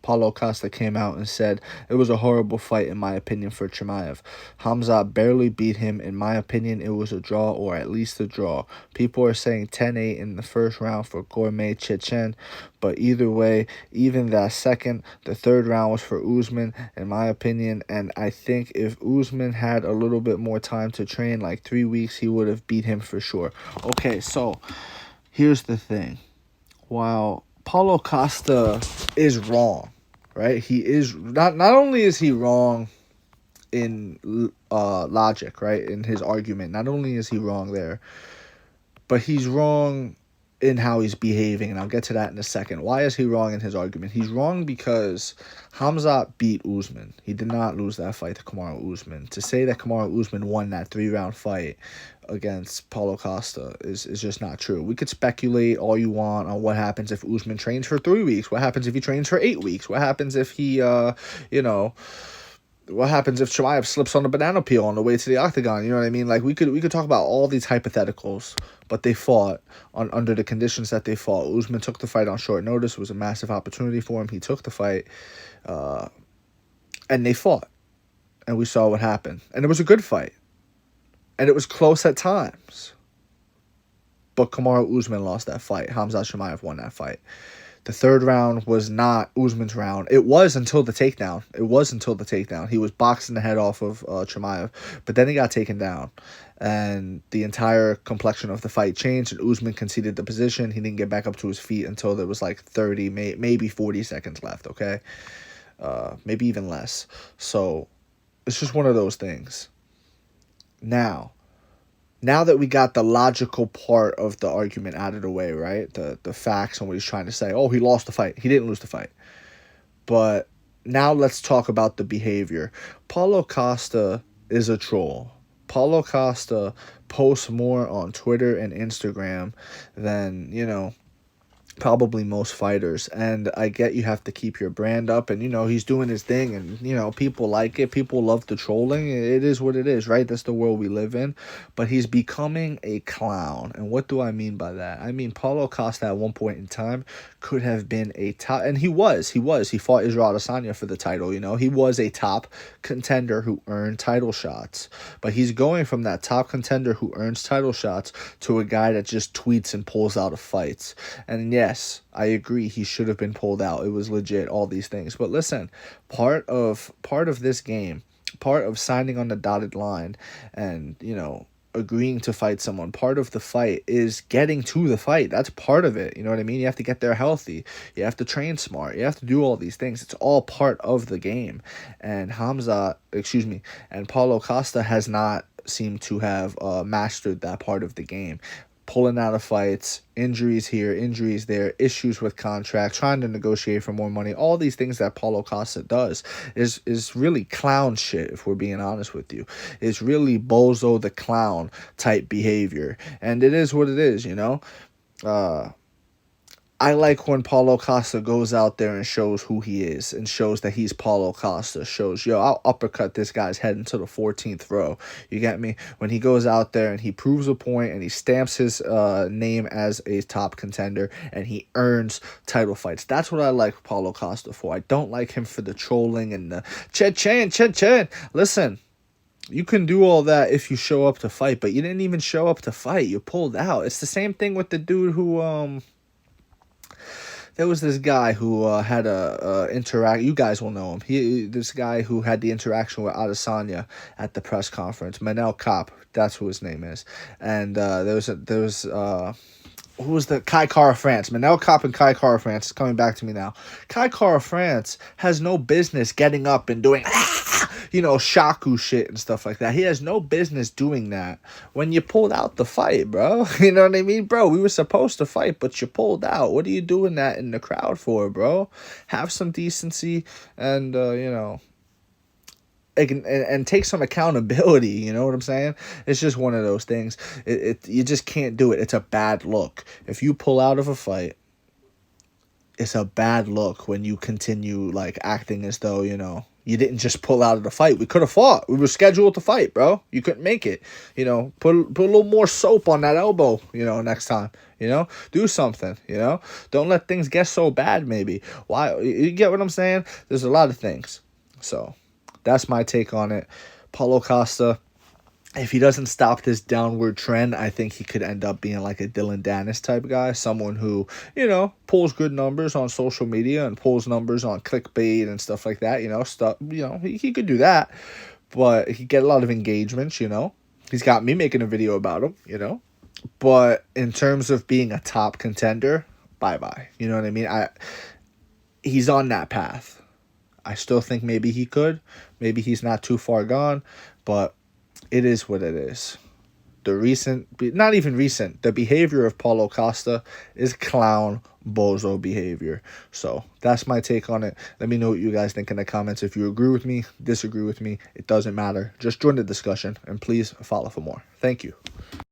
Paulo Costa came out and said it was a horrible fight, in my opinion, for Chimaev. Khamzat barely beat him. In my opinion, it was a draw, or at least a draw. People are saying 10-8 in the first round for Gourmet Chechen, but either way, even that second, the third round was for Usman, in my opinion, and I think if Usman had a little bit more time to train, like 3 weeks, he would have beat him for sure. Okay, so here's the thing. While Paulo Costa is wrong, right? He is not only is he wrong in logic, right? In his argument, not only is he wrong there, but he's wrong in how he's behaving, and I'll get to that in a second. Why is he wrong in his argument? He's wrong because Khamzat beat Usman. He did not lose that fight to Kamaru Usman. To say that Kamaru Usman won that 3-round fight against Paulo Costa is just not true. We could speculate all you want on what happens if Usman trains for 3 weeks. What happens if he trains for 8 weeks? What happens if he, what happens if Chimaev slips on a banana peel on the way to the octagon? You know what I mean? Like, we could talk about all these hypotheticals, but they fought under the conditions that they fought. Usman took the fight on short notice. It was a massive opportunity for him. He took the fight, and they fought, and we saw what happened. And it was a good fight, and it was close at times. But Kamaru Usman lost that fight. Khamzat Chimaev won that fight. The third round was not Usman's round. It was until the takedown. He was boxing the head off of Chimaev, but then he got taken down. And the entire complexion of the fight changed, and Usman conceded the position. He didn't get back up to his feet until there was like 30, maybe 40 seconds left, okay? Maybe even less. So it's just one of those things. Now that we got the logical part of the argument out of the way, right? The facts and what he's trying to say. Oh, he lost the fight. He didn't lose the fight. But now let's talk about the behavior. Paulo Costa is a troll. Paulo Costa posts more on Twitter and Instagram than, probably most fighters. And I get you have to keep your brand up, and he's doing his thing, and people like it. People love the trolling. It is what it is, right? That's the world we live in. But he's becoming a clown. And what do I mean by that? I mean, Paulo Costa at one point in time could have been a top, and he fought Israel Adesanya for the title. He was a top contender who earned title shots, but he's going from that top contender who earns title shots to a guy that just tweets and pulls out of fights. And yes, I agree, he should have been pulled out. It was legit, all these things. But listen, part of this game, part of signing on the dotted line and, agreeing to fight someone, part of the fight is getting to the fight. That's part of it. You know what I mean? You have to get there healthy. You have to train smart. You have to do all these things. It's all part of the game. And Paulo Costa has not seemed to have mastered that part of the game. Pulling out of fights, injuries here, injuries there, issues with contracts, trying to negotiate for more money. All these things that Paulo Costa does is really clown shit, if we're being honest with you. It's really Bozo the Clown type behavior. And it is what it is, I like when Paulo Costa goes out there and shows who he is and shows that he's Paulo Costa. Shows, I'll uppercut this guy's head into the 14th row. You get me? When he goes out there and he proves a point and he stamps his name as a top contender and he earns title fights. That's what I like Paulo Costa for. I don't like him for the trolling and the chen. Listen, you can do all that if you show up to fight, but you didn't even show up to fight. You pulled out. It's the same thing with the dude who, there was this guy who had a interact. You guys will know him. This guy who had the interaction with Adesanya at the press conference. Manel Kape, that's who his name is. And there was who was the Kai Kara France? Manel Kape and Kai Kara France is coming back to me now. Kai Kara France has no business getting up and doing shaku shit and stuff like that. He has no business doing that when you pulled out the fight, bro. You know what I mean? Bro, we were supposed to fight, but you pulled out. What are you doing that in the crowd for, bro? Have some decency and, and take some accountability, you know what I'm saying? It's just one of those things. You just can't do it. It's a bad look. If you pull out of a fight, it's a bad look when you continue, acting as though, you didn't just pull out of the fight. We could have fought. We were scheduled to fight, bro. You couldn't make it. Put a little more soap on that elbow, next time. You know, do something, you know? Don't let things get so bad, maybe. Why? You get what I'm saying? There's a lot of things. So, that's my take on it. Paulo Costa, if he doesn't stop this downward trend, I think he could end up being like a Dylan Dennis type guy. Someone who, you know, pulls good numbers on social media and pulls numbers on clickbait and stuff like that, you know, stuff, you know, he could do that. But he get a lot of engagements, you know. He's got me making a video about him, you know. But in terms of being a top contender, bye-bye. You know what I mean? He's on that path. I still think maybe he could. Maybe he's not too far gone. But it is what it is. Not even recent, the behavior of Paulo Costa is clown bozo behavior. So that's my take on it. Let me know what you guys think in the comments. If you agree with me, disagree with me, it doesn't matter. Just join the discussion and please follow for more. Thank you.